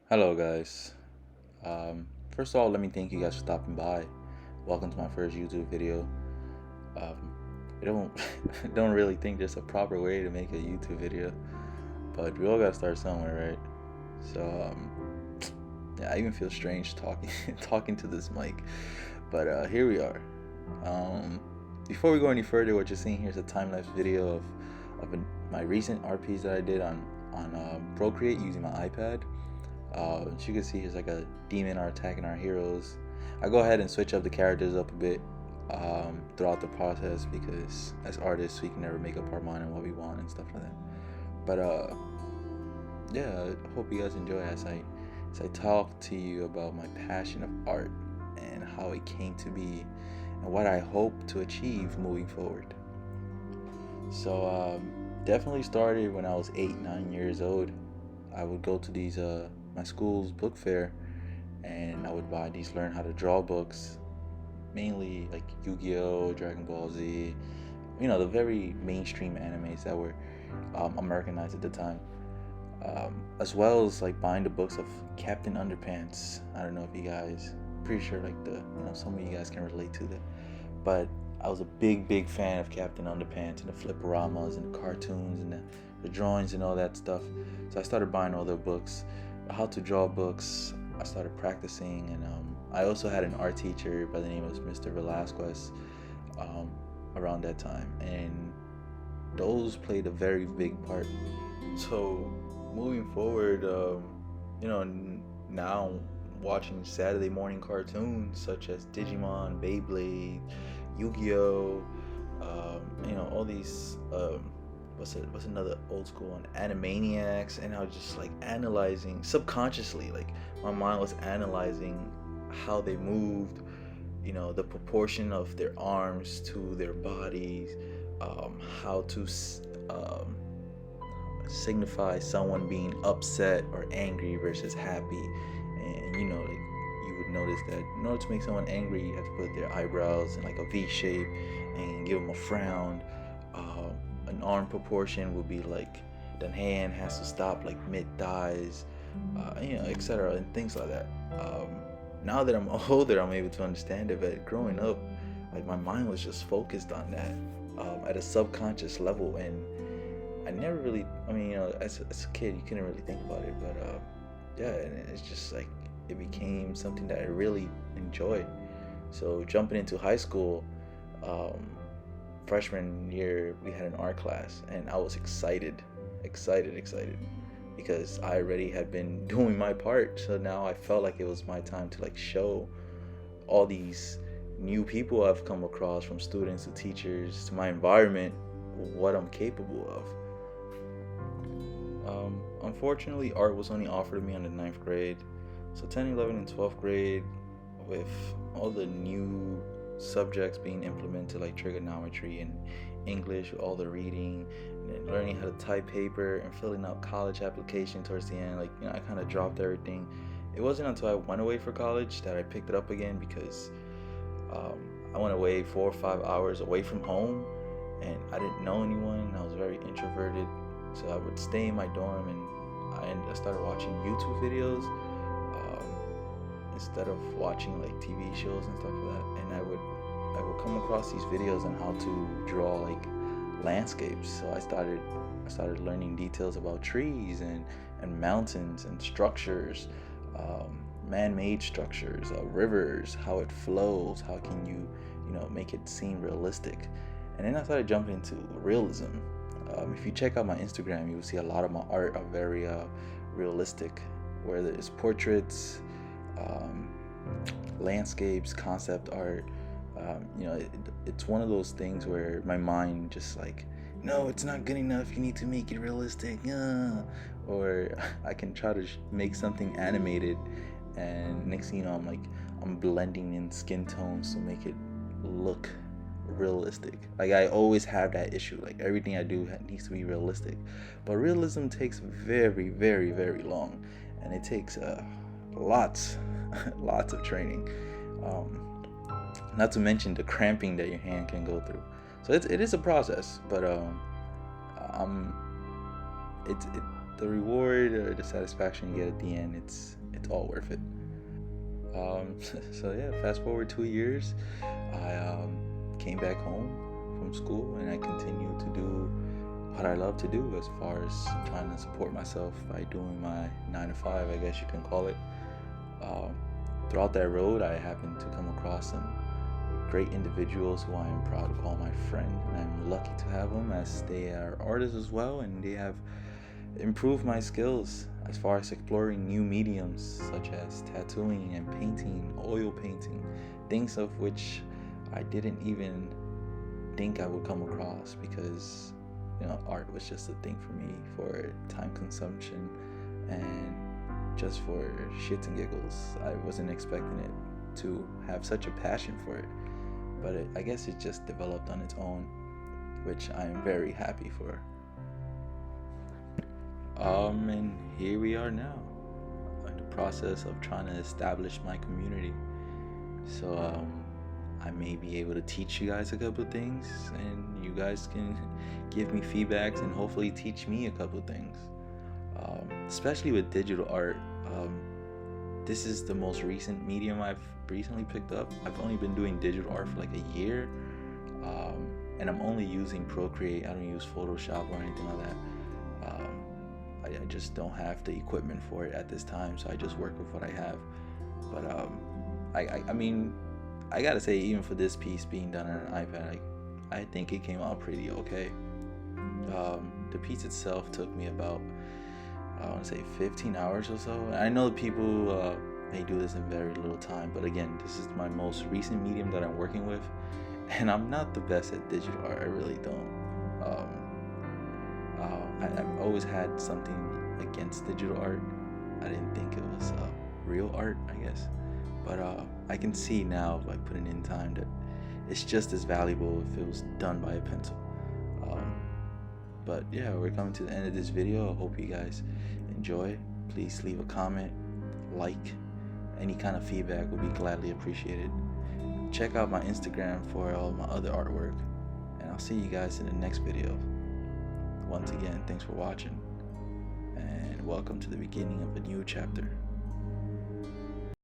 Hello, guys. First of all, let me thank you guys for stopping by. Welcome to my first YouTube video. Um, I don't don't really think there's a proper way to make a YouTube video, but we all gotta start somewhere, right? Yeah, I even feel strange talking talking to this mic, but here we are. Um, Before we go any further, what you're seeing here is a time lapse video my recent RPs that I did on Procreate using my iPad. As you can see, here's like a demon are attacking our heroes. I go ahead and switch up the characters up a bit throughout the process because as artists we can never make up our mind on what we want and stuff like that. But yeah, I hope you guys enjoy as I talk to you about my passion of art and how it came to be and what I hope to achieve moving forward. Definitely started when I was 8, 9 years old. I would go to these my school's book fair, and I would buy these learn how to draw books, mainly like Yu-Gi-Oh, Dragon Ball Z, the very mainstream animes that were Americanized at the time, as well as like buying the books of Captain Underpants. I don't know if you guys, pretty sure like some of you guys can relate to that, but I was a big fan of Captain Underpants and the fliporamas and the cartoons and the drawings and all that stuff. So I started buying all their books, how to draw books. I started practicing, and I also had an art teacher by the name of Mr. Velasquez around that time, and those played a very big part. So moving forward, now watching Saturday morning cartoons such as Digimon, Beyblade, Yu-Gi-Oh, all these what's another old school one, Animaniacs, and I was just like analyzing subconsciously, like my mind was analyzing how they moved, the proportion of their arms to their bodies, how to signify someone being upset or angry versus happy. And like you would notice that in order to make someone angry, you have to put their eyebrows in like a V shape and give them a frown. An arm proportion would be like the hand has to stop like mid thighs, etc. and things like that. Now that I'm older, I'm able to understand it, but growing up, like my mind was just focused on that at a subconscious level, and I never really, as a kid, you couldn't really think about it, but yeah, and it's just like it became something that I really enjoyed. So jumping into high school, um, freshman year, we had an art class, and I was excited, because I already had been doing my part. So now I felt like it was my time to like show all these new people I've come across, from students to teachers to my environment, what I'm capable of. Unfortunately, art was only offered to me on the ninth grade. So 10, 11, and 12th grade, with all the new subjects being implemented like trigonometry and English, with all the reading and learning how to type paper and filling out college application towards the end, I kind of dropped everything. It wasn't until I went away for college that I picked it up again, because I went away 4 or 5 hours away from home, and I didn't know anyone. I was very introverted, so I would stay in my dorm, and I started watching YouTube videos instead of watching like TV shows and stuff like that. And I would come across these videos on how to draw like landscapes. So I started learning details about trees and mountains and structures, man-made structures, rivers, how it flows, how can you make it seem realistic. And then I started jumping into realism. If you check out my Instagram, you will see a lot of my art are very realistic, whether it's portraits, um, landscapes, concept art. It's one of those things where my mind just like, no, it's not good enough, you need to make it realistic. Or I can try to make something animated, and next thing you know, I'm blending in skin tones to make it look realistic. Like I always have that issue, like everything I do needs to be realistic, but realism takes very long, and it takes lots lots of training, not to mention the cramping that your hand can go through. So it is a process, but um it the reward or the satisfaction you get at the end, it's all worth it. So yeah, fast forward 2 years, I came back home from school, and I continued to do what I love to do as far as trying to support myself by doing my 9 to 5, I guess you can call it. Um, Throughout that road, I happened to come across some great individuals who I am proud to call my friend, and I'm lucky to have them as they are artists as well, and they have improved my skills as far as exploring new mediums such as tattooing and painting, oil painting, things of which I didn't even think I would come across, because art was just a thing for me for time consumption and just for shits and giggles. I wasn't expecting it to have such a passion for it, but I guess it just developed on its own, which I am very happy for. And here we are now in the process of trying to establish my community. So I may be able to teach you guys a couple of things, and you guys can give me feedbacks and hopefully teach me a couple of things. Especially with digital art, this is the most recent medium I've recently picked up. I've only been doing digital art for like a year, and I'm only using Procreate. I don't use Photoshop or anything like that. I just don't have the equipment for it at this time, so I just work with what I have. But I mean, I gotta say, even for this piece being done on an iPad, I think it came out pretty okay. The piece itself took me about, I want to say 15 hours or so. I know people may do this in very little time, but again, this is my most recent medium that I'm working with, and I'm not the best at digital art. I really don't. I've always had something against digital art. I didn't think it was real art, I guess. But I can see now by putting in time that it's just as valuable if it was done by a pencil. But yeah, we're coming to the end of this video. I hope you guys enjoy. Please leave a comment, like. Any kind of feedback would be gladly appreciated. Check out my Instagram for all my other artwork, and I'll see you guys in the next video. Once again, thanks for watching, and welcome to the beginning of a new chapter.